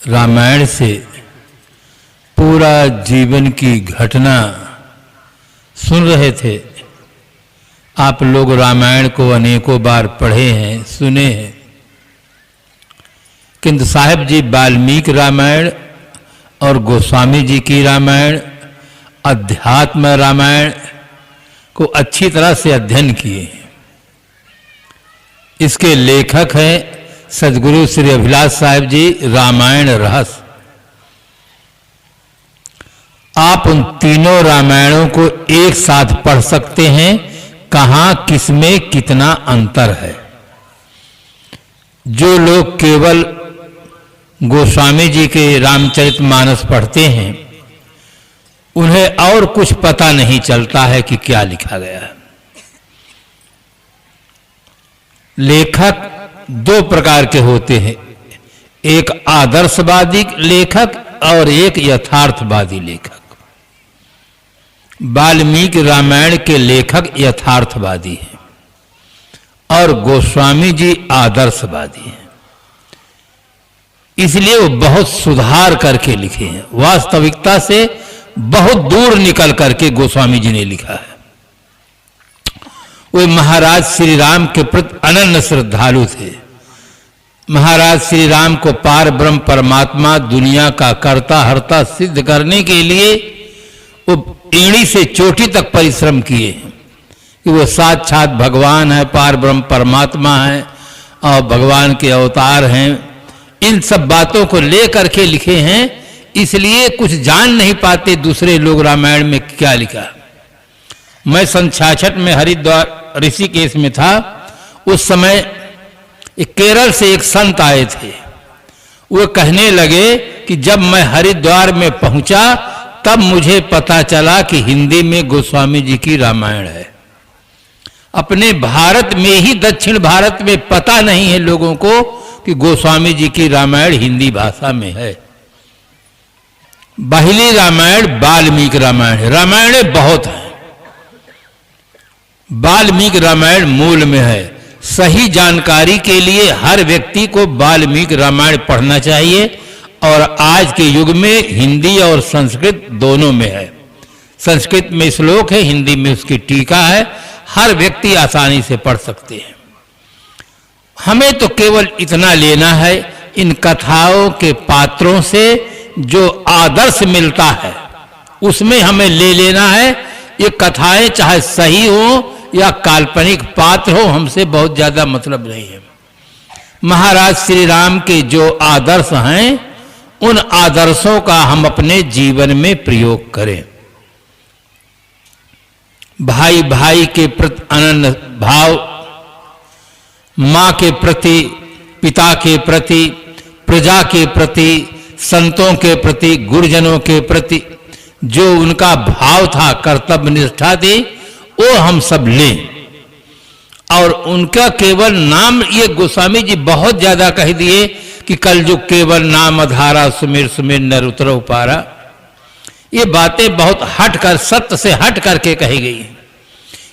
रामायण से पूरा जीवन की घटना सुन रहे थे। आप लोग रामायण को अनेकों बार पढ़े हैं, सुने हैं, किंतु साहब जी वाल्मीकि रामायण और गोस्वामी जी की रामायण, अध्यात्म रामायण को अच्छी तरह से अध्ययन किए हैं। इसके लेखक हैं सद्गुरु श्री अभिलाष साहब जी, रामायण रहस्य। आप उन तीनों रामायणों को एक साथ पढ़ सकते हैं, कहां किसमें कितना अंतर है। जो लोग केवल गोस्वामी जी के रामचरितमानस पढ़ते हैं, उन्हें और कुछ पता नहीं चलता है कि क्या लिखा गया है। लेखक दो प्रकार के होते हैं, एक आदर्शवादी लेखक और एक यथार्थवादी लेखक। वाल्मीकि रामायण के लेखक यथार्थवादी हैं और गोस्वामी जी आदर्शवादी हैं, इसलिए वो बहुत सुधार करके लिखे हैं। वास्तविकता से बहुत दूर निकल करके गोस्वामी जी ने लिखा है। वे महाराज श्री राम के प्रति अनन्य श्रद्धालु थे। महाराज श्री राम को पार ब्रह्म परमात्मा, दुनिया का कर्ता हर्ता सिद्ध करने के लिए वो एड़ी से चोटी तक परिश्रम किए हैं कि वो साक्षात भगवान है, पार ब्रह्म परमात्मा है और भगवान के अवतार हैं। इन सब बातों को लेकर के लिखे हैं, इसलिए कुछ जान नहीं पाते दूसरे लोग रामायण में क्या लिखा। मैं सन 66 में हरिद्वार ऋषिकेश में था। उस समय केरल से एक संत आए थे। वो कहने लगे कि जब मैं हरिद्वार में पहुंचा तब मुझे पता चला कि हिंदी में गोस्वामी जी की रामायण है। अपने भारत में ही दक्षिण भारत में पता नहीं है लोगों को कि गोस्वामी जी की रामायण हिंदी भाषा में है। पहली रामायण वाल्मीकि रामायण है। रामायण बहुत है, वाल्मीकि रामायण मूल में है। सही जानकारी के लिए हर व्यक्ति को वाल्मीकि रामायण पढ़ना चाहिए और आज के युग में हिंदी और संस्कृत दोनों में है। संस्कृत में श्लोक है, हिंदी में उसकी टीका है। हर व्यक्ति आसानी से पढ़ सकते हैं। हमें तो केवल इतना लेना है, इन कथाओं के पात्रों से जो आदर्श मिलता है उसमें हमें ले लेना है। ये कथाएं चाहे सही हो या काल्पनिक पात्र हो, हमसे बहुत ज्यादा मतलब नहीं है। महाराज श्री राम के जो आदर्श हैं, उन आदर्शों का हम अपने जीवन में प्रयोग करें। भाई भाई के प्रति अनन्य भाव, मां के प्रति, पिता के प्रति, प्रजा के प्रति, संतों के प्रति, गुरुजनों के प्रति जो उनका भाव था, कर्तव्य निष्ठा थी, वो हम सब लें। और उनका केवल नाम, ये गोस्वामी जी बहुत ज्यादा कह दिए कि कलयुग केवल नाम अधारा, सुमिर सुमिर नर उतरौ पारा। ये बातें बहुत हट कर, सत्य से हट करके कही गई हैं।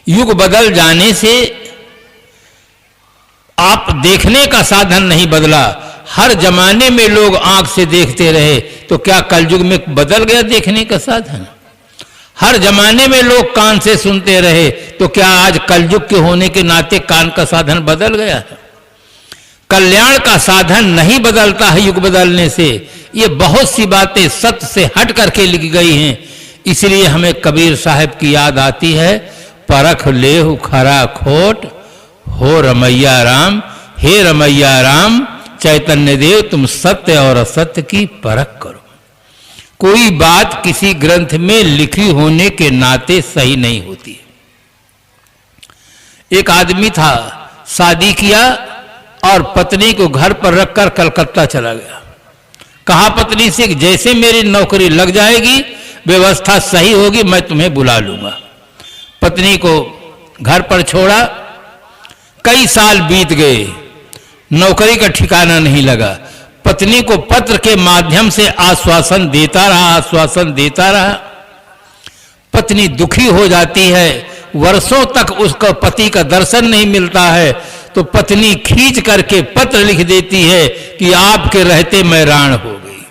युग बदल जाने से आप देखने का साधन नहीं बदला। हर जमाने में लोग आंख से देखते रहे, तो क्या कलयुग में बदल गया देखने का साधन? हर जमाने में लोग कान से सुनते रहे, तो क्या आज कलयुग के होने के नाते कान का साधन बदल गया है? कल्याण का साधन नहीं बदलता है युग बदलने से। ये बहुत सी बातें सत्य से हट करके लिखी गई हैं। इसलिए हमें कबीर साहब की याद आती है, परख लेहु खरा खोट, हो रमैया राम, हे रमैया राम, चैतन्य देव तुम सत्य और असत्य की परख करो। कोई बात किसी ग्रंथ में लिखी होने के नाते सही नहीं होती। एक आदमी था, शादी किया और पत्नी को घर पर रखकर कलकत्ता चला गया। कहा पत्नी से कि जैसे मेरी नौकरी लग जाएगी, व्यवस्था सही होगी, मैं तुम्हें बुला लूंगा। पत्नी को घर पर छोड़ा। कई साल बीत गए, नौकरी का ठिकाना नहीं लगा। पत्नी को पत्र के माध्यम से आश्वासन देता रहा। पत्नी दुखी हो जाती है, वर्षों तक उसका पति का दर्शन नहीं मिलता है, तो पत्नी खींच करके पत्र लिख देती है कि आपके रहते मैं राण हो गई।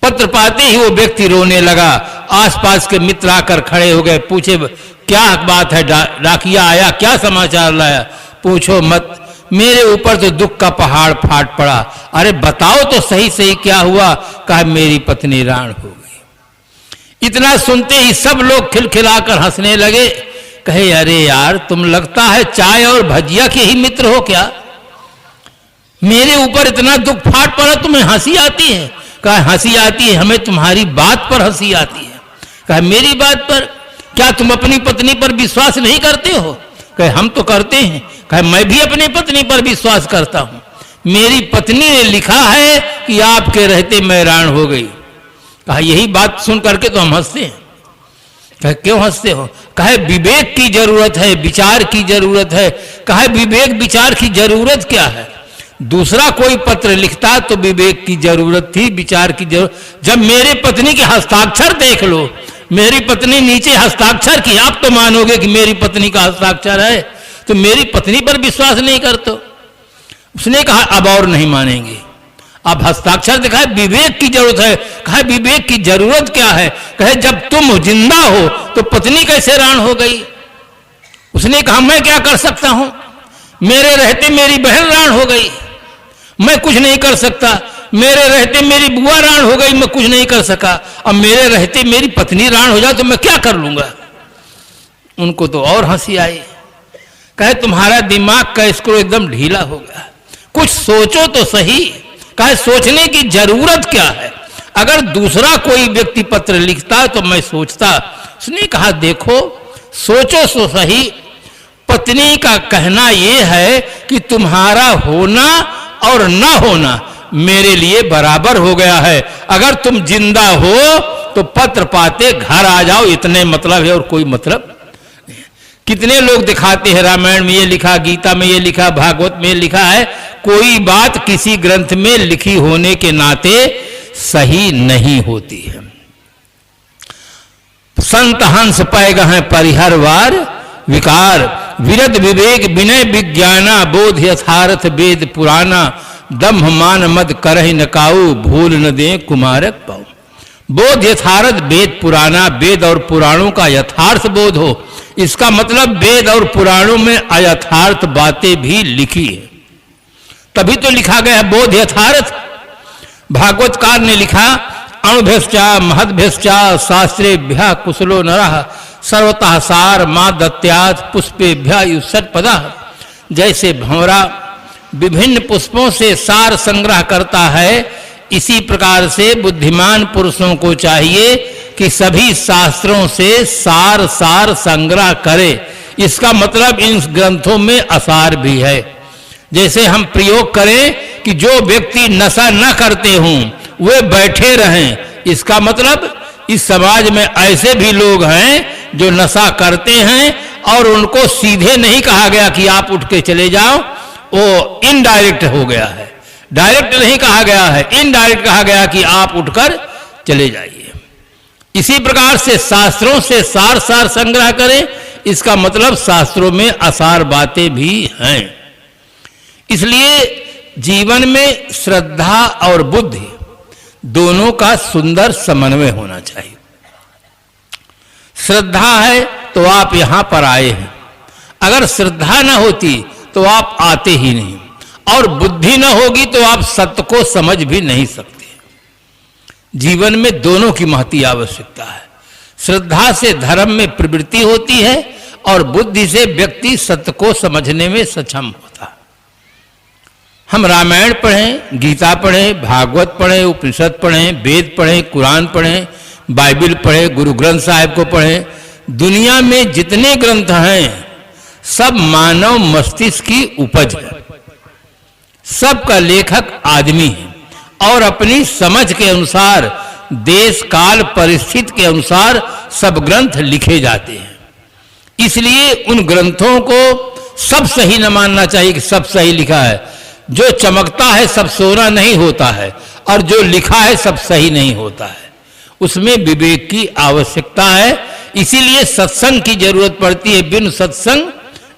पत्र पाते ही वो व्यक्ति रोने लगा। आसपास के मित्र आकर खड़े हो गए, पूछे क्या बात है, डाकिया आया, क्या समाचार लाया? पूछो मत, मेरे ऊपर तो दुख का पहाड़ फाट पड़ा। अरे बताओ तो सही सही क्या हुआ? कहा मेरी पत्नी राण हो गई। इतना सुनते ही सब लोग खिलखिलाकर हंसने लगे। कहे अरे यार, तुम लगता है चाय और भजिया के ही मित्र हो क्या? मेरे ऊपर इतना दुख फाट पड़ा, तुम्हें हंसी आती है? कहा हंसी आती है, हमें तुम्हारी बात पर हंसी आती है। कहा मेरी बात पर? क्या तुम अपनी पत्नी पर विश्वास नहीं करते हो? कहे हम तो करते हैं। कहे मैं भी अपनी पत्नी पर विश्वास करता हूं। मेरी पत्नी ने लिखा है कि आपके रहते मैं राण हो गई। कहा यही बात सुन करके तो हम हंसते हैं। कहे क्यों हंसते हो? कहे विवेक की जरूरत है, विचार की जरूरत है। कहे विवेक विचार की जरूरत क्या है? दूसरा कोई पत्र लिखता तो विवेक की जरूरत थी, विचार की जरूरत। जब मेरे पत्नी के हस्ताक्षर देख लो, मेरी पत्नी नीचे हस्ताक्षर की, आप तो मानोगे कि मेरी पत्नी का हस्ताक्षर है, तो मेरी पत्नी पर विश्वास नहीं करते? उसने कहा अब और नहीं मानेंगे, अब हस्ताक्षर दिखाए, विवेक की जरूरत है। कहा विवेक की जरूरत क्या है? कहे जब तुम जिंदा हो तो पत्नी कैसे राण हो गई? उसने कहा मैं क्या कर सकता हूं, मेरे रहते मेरी बहन राण हो गई, मैं कुछ नहीं कर सकता। मेरे रहते मेरी बुआ राण हो गई, मैं कुछ नहीं कर सका। अब मेरे रहते मेरी पत्नी राण हो जाए तो मैं क्या कर लूंगा? उनको तो और हंसी आई। कहे तुम्हारा दिमाग का स्क्रू एकदम ढीला हो गया, कुछ सोचो तो सही। कहे सोचने की जरूरत क्या है? अगर दूसरा कोई व्यक्ति पत्र लिखता तो मैं सोचता। उसने कहा देखो सोचो तो सही, पत्नी का कहना यह है कि तुम्हारा होना और न होना मेरे लिए बराबर हो गया है। अगर तुम जिंदा हो तो पत्र पाते घर आ जाओ, इतने मतलब है और कोई मतलब नहीं। कितने लोग दिखाते हैं रामायण में ये लिखा, गीता में ये लिखा, भागवत में लिखा है, कोई बात किसी ग्रंथ में लिखी होने के नाते सही नहीं होती है। संत हंस पैग हैं परिहरवार विकार, विरद विवेक विनय विज्ञाना, बोध यथार्थ वेद पुराना, दम्भ मान मद करहि न काऊ, भूल न दे कुमारक पाऊ। बोध यथार्थ वेद पुराना, वेद और पुराणों का यथार्थ बोध हो। इसका मतलब वेद और पुराणों में अयथार्थ बातें भी लिखी है, तभी तो लिखा गया है बोध यथार्थ। भागवतकार ने लिखा अणुभ्यश्चा महद्भ्यश्चा शास्त्रेभ्यः कुशलो नरः, सर्वतः सार मां दत्यात् पुष्पेभ्यः युष्यत् पदः। जैसे भंवरा विभिन्न पुष्पों से सार संग्रह करता है, इसी प्रकार से बुद्धिमान पुरुषों को चाहिए कि सभी शास्त्रों से सार सार संग्रह करे। इसका मतलब इन ग्रंथों में असार भी है। जैसे हम प्रयोग करें कि जो व्यक्ति नशा न करते हों वे बैठे रहें, इसका मतलब इस समाज में ऐसे भी लोग हैं जो नशा करते हैं और उनको सीधे नहीं कहा गया कि आप उठ के चले जाओ, वो इनडायरेक्ट हो गया है। डायरेक्ट नहीं कहा गया है, इनडायरेक्ट कहा गया कि आप उठकर चले जाइए। इसी प्रकार से शास्त्रों से सार सार संग्रह करें, इसका मतलब शास्त्रों में असार बातें भी हैं। इसलिए जीवन में श्रद्धा और बुद्धि दोनों का सुंदर समन्वय होना चाहिए। श्रद्धा है तो आप यहां पर आए हैं, अगर श्रद्धा न होती तो आप आते ही नहीं, और बुद्धि न होगी तो आप सत्य को समझ भी नहीं सकते। जीवन में दोनों की महती आवश्यकता है। श्रद्धा से धर्म में प्रवृत्ति होती है और बुद्धि से व्यक्ति सत्य को समझने में सक्षम होता है। हम रामायण पढ़ें, गीता पढ़ें, भागवत पढ़ें, उपनिषद पढ़ें, वेद पढ़ें, कुरान पढ़ें, बाइबल पढ़ें, गुरु ग्रंथ साहिब को पढ़ें, दुनिया में जितने ग्रंथ हैं सब मानव मस्तिष्क की उपज है। सबका लेखक आदमी है और अपनी समझ के अनुसार, देश काल परिस्थिति के अनुसार सब ग्रंथ लिखे जाते हैं। इसलिए उन ग्रंथों को सब सही न मानना चाहिए कि सब सही लिखा है। जो चमकता है सब सोना नहीं होता है, और जो लिखा है सब सही नहीं होता है। उसमें विवेक की आवश्यकता है। इसीलिए सत्संग की जरूरत पड़ती है। बिन सत्संग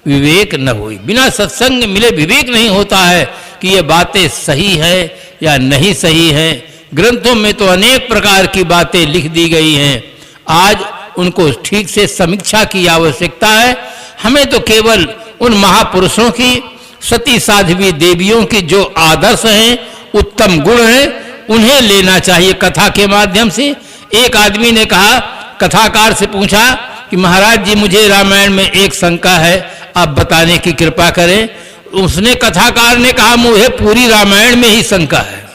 विवेक न होई। बिना सत्संग मिले विवेक नहीं होता है कि ये बातें सही है या नहीं सही है, ग्रंथों में तो अनेक प्रकार की बातें लिख दी गई हैं। आज उनको ठीक से समीक्षा की आवश्यकता है। हमें तो केवल उन महापुरुषों की, सती साध्वी देवियों की जो आदर्श हैं, उत्तम गुण हैं, उन्हें लेना चाहिए कथा के माध्यम से। एक आदमी ने कहा, कथाकार से पूछा कि महाराज जी मुझे रामायण में एक शंका है, आप बताने की कृपा करें। उसने, कथाकार ने कहा, मुझे पूरी रामायण में ही शंका है।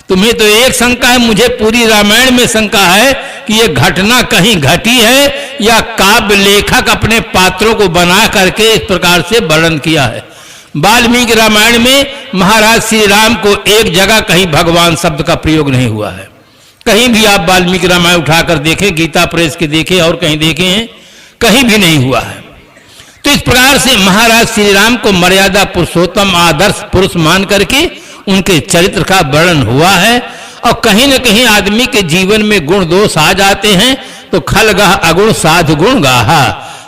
तुम्हें तो एक शंका है, मुझे पूरी रामायण में शंका है कि ये घटना कहीं घटी है या काव्य लेखक अपने पात्रों को बना करके इस प्रकार से वर्णन किया है। वाल्मीकि रामायण में महाराज श्री राम को एक जगह कहीं भगवान शब्द का प्रयोग नहीं हुआ है। कहीं भी आप वाल्मीकि रामायण उठाकर देखें, गीता प्रेस के देखें और कहीं देखें हैं, कहीं भी नहीं हुआ है। तो इस प्रकार से महाराज श्री राम को मर्यादा पुरुषोत्तम आदर्श पुरुष मान करके उनके चरित्र का वर्णन हुआ है। और कहीं न कहीं आदमी के जीवन में गुण दोष आ जाते हैं तो खल गह अगुण साधु गुण गाहा,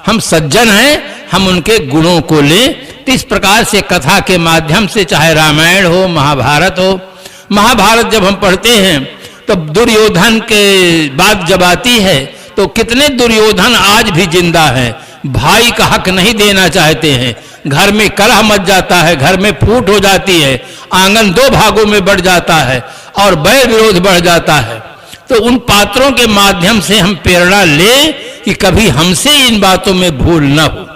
हम सज्जन हैं, हम उनके गुणों को लें। तो इस प्रकार से कथा के माध्यम से, चाहे रामायण हो, महाभारत हो, महाभारत जब हम पढ़ते हैं तब दुर्योधन के बात जब आती है तो कितने दुर्योधन आज भी जिंदा हैं, भाई का हक नहीं देना चाहते हैं, घर में कलह मच जाता है, घर में फूट हो जाती है, आंगन दो भागों में बढ़ जाता है और बैर विरोध बढ़ जाता है। तो उन पात्रों के माध्यम से हम प्रेरणा लें कि कभी हमसे इन बातों में भूल न हो।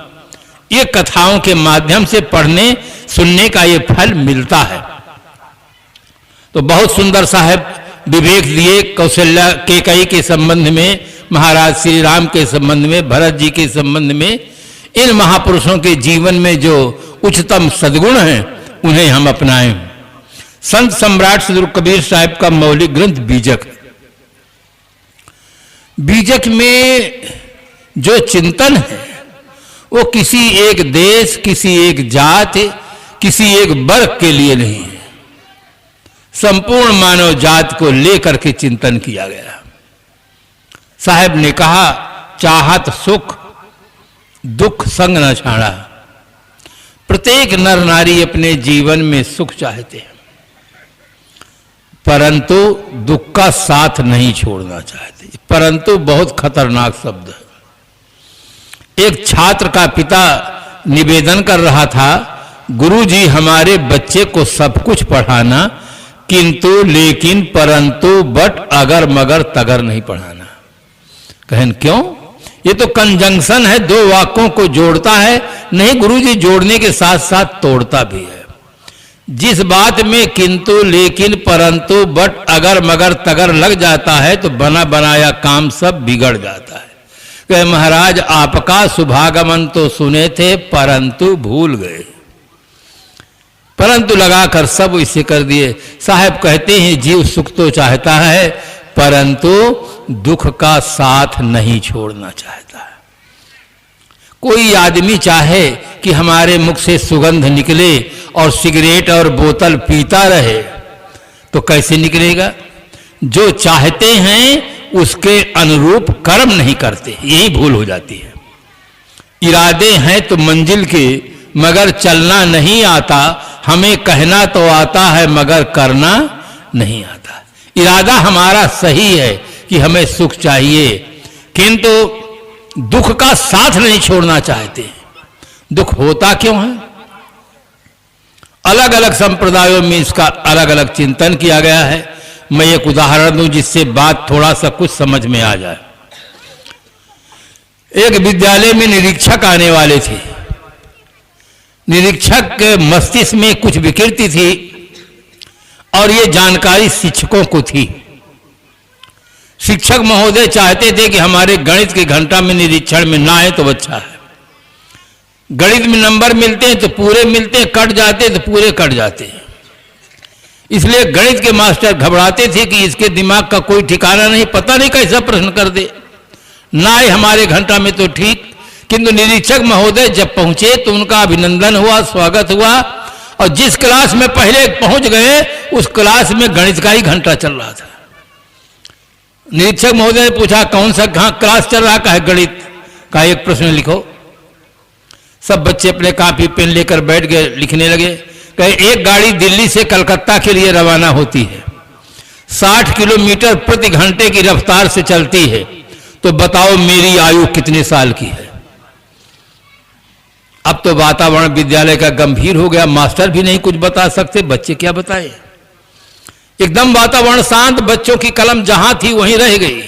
ये कथाओं के माध्यम से पढ़ने सुनने का ये फल मिलता है। तो बहुत सुंदर साहब विवेक दिए कौशल्या केकई के संबंध में, महाराज श्री राम के संबंध में, भरत जी के संबंध में। इन महापुरुषों के जीवन में जो उच्चतम सद्गुण हैं उन्हें हम अपनाएं। संत सम्राट सदगुरु कबीर साहब का मौलिक ग्रंथ बीजक। बीजक में जो चिंतन है वो किसी एक देश, किसी एक जाति, किसी एक वर्ग के लिए नहीं है, संपूर्ण मानव जाति को लेकर के चिंतन किया गया। साहब ने कहा, चाहत सुख दुख संग न छाड़ा। प्रत्येक नर नारी अपने जीवन में सुख चाहते हैं, परंतु दुख का साथ नहीं छोड़ना चाहते। परंतु बहुत खतरनाक शब्द है। एक छात्र का पिता निवेदन कर रहा था, गुरुजी हमारे बच्चे को सब कुछ पढ़ाना, किंतु लेकिन परंतु बट अगर मगर तगर नहीं पढ़ाना। कहें क्यों? ये तो कंजंक्शन है, दो वाक्यों को जोड़ता है। नहीं गुरुजी, जोड़ने के साथ साथ तोड़ता भी है। जिस बात में किंतु लेकिन परंतु बट अगर मगर तगर लग जाता है तो बना बनाया काम सब बिगड़ जाता है। कहे महाराज आपका शुभागमन तो सुने थे परंतु भूल गए, परंतु लगाकर सब इसे कर दिए। साहब कहते हैं जीव सुख तो चाहता है परंतु दुख का साथ नहीं छोड़ना चाहता है। कोई आदमी चाहे कि हमारे मुख से सुगंध निकले और सिगरेट और बोतल पीता रहे तो कैसे निकलेगा? जो चाहते हैं उसके अनुरूप कर्म नहीं करते, यही भूल हो जाती है। इरादे हैं तो मंजिल के मगर चलना नहीं आता, हमें कहना तो आता है मगर करना नहीं आता। इरादा हमारा सही है कि हमें सुख चाहिए, किंतु दुख का साथ नहीं छोड़ना चाहते। दुख होता क्यों है? अलग अलग संप्रदायों में इसका अलग अलग चिंतन किया गया है। मैं एक उदाहरण दूं जिससे बात थोड़ा सा कुछ समझ में आ जाए। एक विद्यालय में निरीक्षक आने वाले थे। निरीक्षक के मस्तिष्क में कुछ विकृति थी और ये जानकारी शिक्षकों को थी। शिक्षक महोदय चाहते थे कि हमारे गणित के घंटा में निरीक्षण में ना आए तो अच्छा है। गणित में नंबर मिलते हैं तो पूरे मिलते हैं, कट जाते हैं तो पूरे कट जाते हैं। इसलिए गणित के मास्टर घबराते थे कि इसके दिमाग का कोई ठिकाना नहीं, पता नहीं कैसा प्रश्न कर दे। ना आए हमारे घंटा में तो ठीक, किंतु निरीक्षक महोदय जब पहुंचे तो उनका अभिनंदन हुआ, स्वागत हुआ और जिस क्लास में पहले पहुंच गए उस क्लास में गणित का ही घंटा चल रहा था। निरीक्षक महोदय ने पूछा कौन सा क्लास चल रहा? कहा गणित का एक प्रश्न लिखो। सब बच्चे अपने कॉपी पेन लेकर बैठ गए, लिखने लगे। कहे एक गाड़ी दिल्ली से कलकत्ता के लिए रवाना होती है, 60 किलोमीटर प्रति घंटे की रफ्तार से चलती है, तो बताओ मेरी आयु कितने साल की है। अब तो वातावरण विद्यालय का गंभीर हो गया, मास्टर भी नहीं कुछ बता सकते, बच्चे क्या बताएं। एकदम वातावरण शांत, बच्चों की कलम जहां थी वहीं रह गई।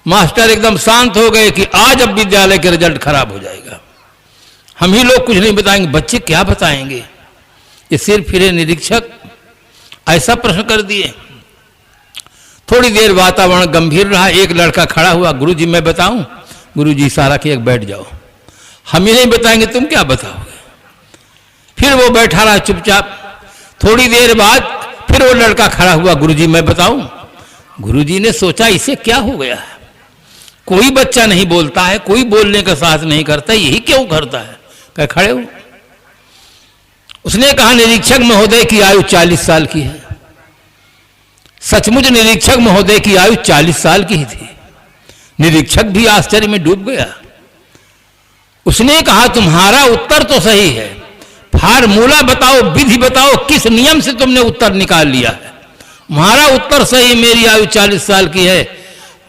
मास्टर एकदम शांत हो गए कि आज अब विद्यालय के रिजल्ट खराब हो जाएगा, हम ही लोग कुछ नहीं बताएंगे, बच्चे क्या बताएंगे। ये सिर फिरे निरीक्षक ऐसा प्रश्न कर दिए। थोड़ी देर वातावरण गंभीर रहा। एक लड़का खड़ा हुआ, गुरुजी मैं बताऊं? गुरुजी इशारा किया, बैठ जाओ। हम ही नहीं बताएंगे, तुम क्या बताओगे। फिर वो बैठा रहा चुपचाप। थोड़ी देर बाद फिर वो लड़का खड़ा हुआ, गुरुजी मैं बताऊं? गुरुजी ने सोचा इसे क्या हो गया है, कोई बच्चा नहीं बोलता है, कोई बोलने का साहस नहीं करता, यही क्यों करता है। कह खड़े हो। उसने कहा निरीक्षक महोदय की आयु 40 साल की है। सचमुच निरीक्षक महोदय की आयु 40 साल की ही थी। निरीक्षक भी आश्चर्य में डूब गया। उसने कहा तुम्हारा उत्तर तो सही है, फार्मूला बताओ, विधि बताओ, किस नियम से तुमने उत्तर निकाल लिया है। तुम्हारा उत्तर सही, मेरी आयु 40 साल की है।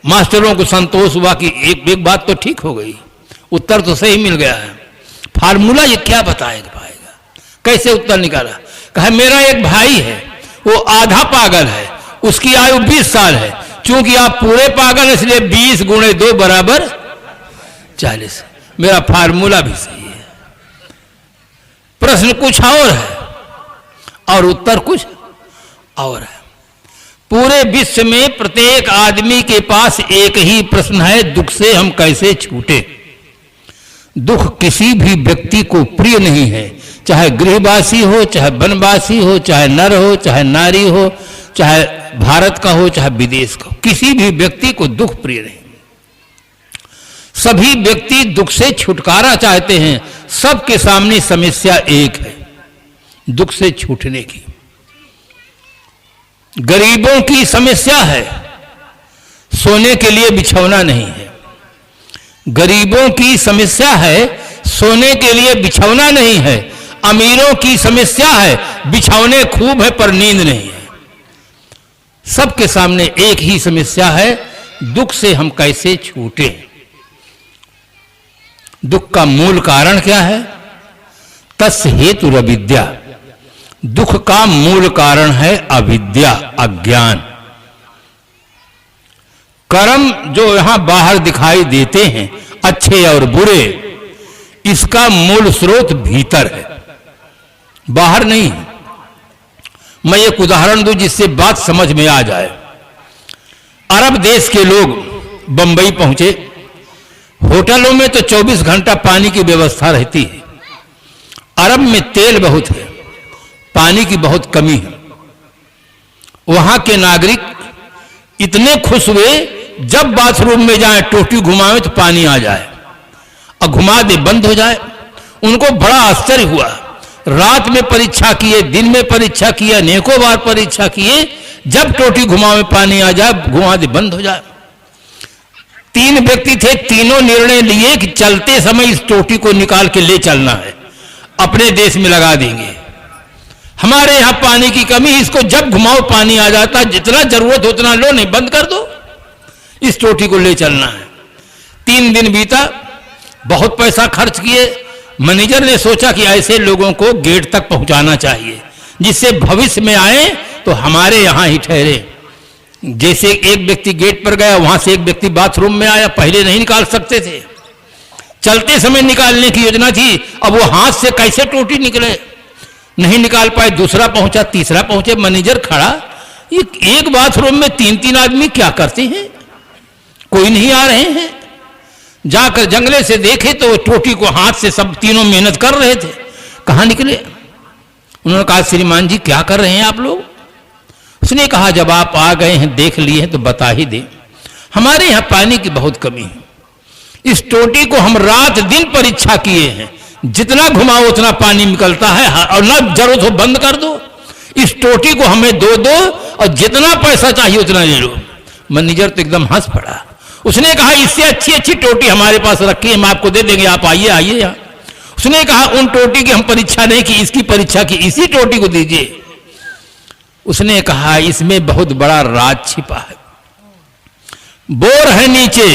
मास्टरों को संतोष हुआ कि एक बात तो ठीक हो गई, उत्तर तो सही मिल गया है। फार्मूला ये क्या बताएगा, कैसे उत्तर निकाला। कहा मेरा एक भाई है, वो आधा पागल है, उसकी आयु 20 साल है। चूंकि आप पूरे पागल हैं, इसलिए 20 गुणे 2 बराबर 40। मेरा फार्मूला भी सही है। प्रश्न कुछ और है और उत्तर कुछ और है। पूरे विश्व में प्रत्येक आदमी के पास एक ही प्रश्न है, दुख से हम कैसे छूटे। दुख किसी भी व्यक्ति को प्रिय नहीं है, चाहे गृहवासी हो, चाहे वनवासी हो, चाहे नर हो, चाहे नारी हो, चाहे भारत का हो, चाहे विदेश का हो, किसी भी व्यक्ति को दुख प्रिय नहीं। सभी व्यक्ति दुख से छुटकारा चाहते हैं। सबके सामने समस्या एक है, दुख से छूटने की। गरीबों की समस्या है सोने के लिए बिछौना नहीं है। गरीबों की समस्या है सोने के लिए बिछौना नहीं है। अमीरों की समस्या है बिछौने खूब है पर नींद नहीं है। सबके सामने एक ही समस्या है, दुख से हम कैसे छूटे। दुख का मूल कारण क्या है? तस् हेतु अविद्या। दुख का मूल कारण है अविद्या, अज्ञान। कर्म जो यहां बाहर दिखाई देते हैं, अच्छे और बुरे, इसका मूल स्रोत भीतर है, बाहर नहीं। मैं एक उदाहरण दूं जिससे बात समझ में आ जाए। अरब देश के लोग बंबई पहुंचे। होटलों में तो 24 घंटा पानी की व्यवस्था रहती है। अरब में तेल बहुत है, पानी की बहुत कमी है। वहां के नागरिक इतने खुश हुए, जब बाथरूम में जाए टोटी घुमावे तो पानी आ जाए और घुमा दे बंद हो जाए। उनको बड़ा आश्चर्य हुआ। रात में परीक्षा किए, दिन में परीक्षा किए, अनेकों बार परीक्षा किए, जब टोटी घुमावे पानी आ जाए, घुमा दे बंद हो जाए। 3 व्यक्ति थे, तीनों निर्णय लिए कि चलते समय इस टोटी को निकाल के ले चलना है, अपने देश में लगा देंगे। हमारे यहां पानी की कमी, इसको जब घुमाओ पानी आ जाता, जितना जरूरत उतना लो, नहीं बंद कर दो, इस टोटी को ले चलना है। 3 दिन बीता, बहुत पैसा खर्च किए। मैनेजर ने सोचा कि ऐसे लोगों को गेट तक पहुंचाना चाहिए, जिससे भविष्य में आए तो हमारे यहां ही ठहरे। जैसे एक व्यक्ति गेट पर गया, वहां से एक व्यक्ति बाथरूम में आया। पहले नहीं निकाल सकते थे, चलते समय निकालने की योजना थी। अब वो हाथ से कैसे टोटी निकले, नहीं निकाल पाए। दूसरा पहुंचा, तीसरा पहुंचे, मैनेजर खड़ा। ये एक बाथरूम में 3-3 आदमी क्या करते हैं, कोई नहीं आ रहे हैं। जाकर जंगले से देखे तो टोटी को हाथ से सब तीनों मेहनत कर रहे थे, कहां निकले। उन्होंने कहा श्रीमान जी क्या कर रहे हैं आप लोग। उसने कहा जब आप आ गए हैं, देख लिए हैं, तो बता ही दें, हमारे यहां पानी की बहुत कमी है। इस टोटी को हम रात दिन परीक्षा किए हैं, जितना घुमाओ उतना पानी निकलता है, और ना जरूरत हो बंद कर दो। इस टोटी को हमें दो और जितना पैसा चाहिए उतना ले लो। मैनेजर तो एकदम हंस पड़ा। उसने कहा इससे अच्छी अच्छी टोटी हमारे पास रखी है, हम आपको दे देंगे, आप आइए आइए यहाँ। उसने कहा उन टोटी की हम परीक्षा नहीं की, इसकी परीक्षा की, इसी टोटी को दीजिए। उसने कहा इसमें बहुत बड़ा राज छिपा है। बोर है नीचे,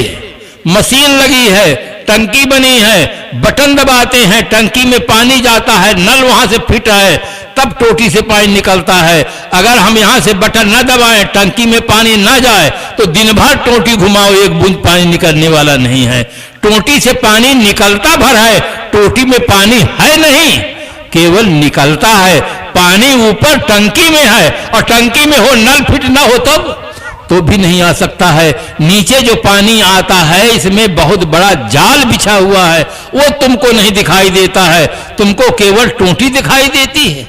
मशीन लगी है, टंकी बनी है, बटन दबाते हैं, टंकी में पानी जाता है, नल वहां से फिट है, तब टोटी से पानी निकलता है। अगर हम यहां से बटन न दबाएं, टंकी में पानी न जाए तो दिन भर टोटी घुमाओ, एक बूंद पानी निकलने वाला नहीं है। टोटी से पानी निकलता भर है, टोटी में पानी है नहीं, केवल निकलता है। पानी ऊपर टंकी में है और टंकी में हो, नल फिट ना हो तब तो भी नहीं आ सकता है। नीचे जो पानी आता है इसमें बहुत बड़ा जाल बिछा हुआ है, वो तुमको नहीं दिखाई देता है, तुमको केवल टोटी दिखाई देती है।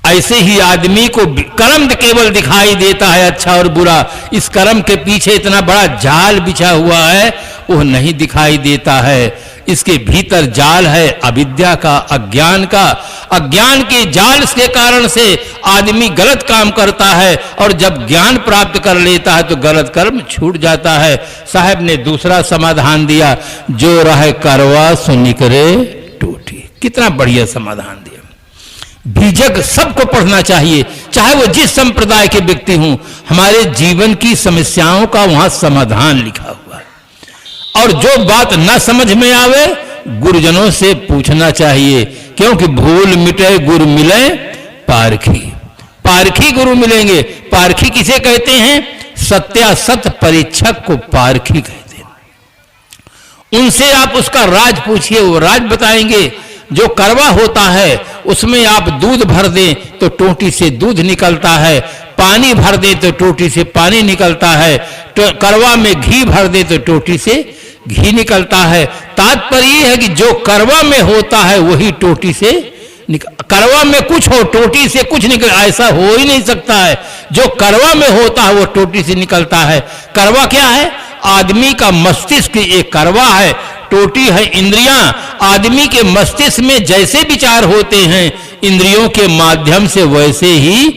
ऐसे ही आदमी को कर्म केवल दिखाई देता है, अच्छा और बुरा। इस कर्म के पीछे इतना बड़ा जाल बिछा हुआ है, वो नहीं दिखाई देता है। इसके भीतर जाल है अविद्या का, अज्ञान का। अज्ञान के जाल के कारण से आदमी गलत काम करता है और जब ज्ञान प्राप्त कर लेता है तो गलत कर्म छूट जाता है। साहब ने दूसरा समाधान दिया, जो रहे करवा सो निकरे टूटी। कितना बढ़िया समाधान दिया। बीजक सबको पढ़ना चाहिए, चाहे वो जिस संप्रदाय के व्यक्ति हों। हमारे जीवन की समस्याओं का वहां समाधान लिखा हुआ है। और जो बात न समझ में आवे गुरुजनों से पूछना चाहिए, क्योंकि भूल मिटे गुरु मिले पारखी। पारखी गुरु मिलेंगे। पारखी किसे कहते हैं? सत्यासत परीक्षक को पारखी कहते हैं। उनसे आप उसका राज पूछिए, वो राज बताएंगे। जो करवा होता है उसमें आप दूध भर दें तो टोटी से दूध निकलता है, पानी भर दे तो टोटी से पानी निकलता है, करवा में घी भर दे तो टोटी से घी निकलता है। तात्पर्य यह है कि जो करवा में होता है वही टोटी से करवा में कुछ हो, टोटी से कुछ निकल, ऐसा हो ही नहीं सकता है। जो करवा में होता है वो टोटी से निकलता है। करवा क्या है? आदमी का मस्तिष्क एक करवा है, टोटी है इंद्रियां। आदमी के मस्तिष्क में जैसे विचार होते हैं इंद्रियों के माध्यम से वैसे ही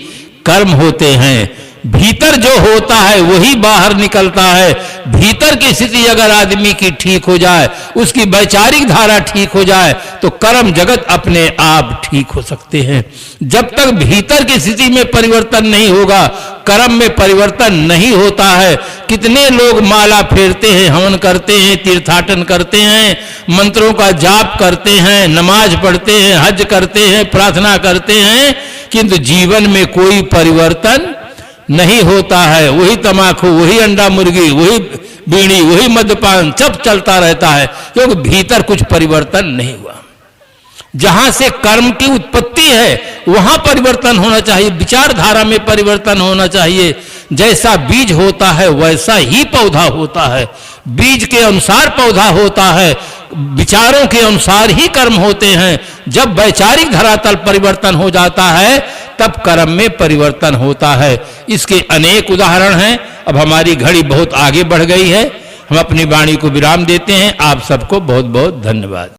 कर्म होते हैं। भीतर जो होता है वही बाहर निकलता है। भीतर की स्थिति अगर आदमी की ठीक हो जाए, उसकी वैचारिक धारा ठीक हो जाए तो कर्म जगत अपने आप ठीक हो सकते हैं। जब तक भीतर की स्थिति में परिवर्तन नहीं होगा, कर्म में परिवर्तन नहीं होता है। कितने लोग माला फेरते हैं, हवन करते हैं, तीर्थाटन करते हैं, मंत्रों का जाप करते हैं, नमाज पढ़ते हैं, हज करते हैं, प्रार्थना करते हैं, किंतु जीवन में कोई परिवर्तन नहीं होता है। वही तमाकू, वही अंडा मुर्गी, वही बीड़ी, वही मद्यपान सब चलता रहता है, क्योंकि भीतर कुछ परिवर्तन नहीं हुआ। जहां से कर्म की उत्पत्ति है वहां परिवर्तन होना चाहिए, विचारधारा में परिवर्तन होना चाहिए। जैसा बीज होता है वैसा ही पौधा होता है, बीज के अनुसार पौधा होता है, विचारों के अनुसार ही कर्म होते हैं। जब वैचारिक धरातल परिवर्तन हो जाता है तब कर्म में परिवर्तन होता है। इसके अनेक उदाहरण हैं। अब हमारी घड़ी बहुत आगे बढ़ गई है, हम अपनी वाणी को विराम देते हैं। आप सबको बहुत बहुत धन्यवाद।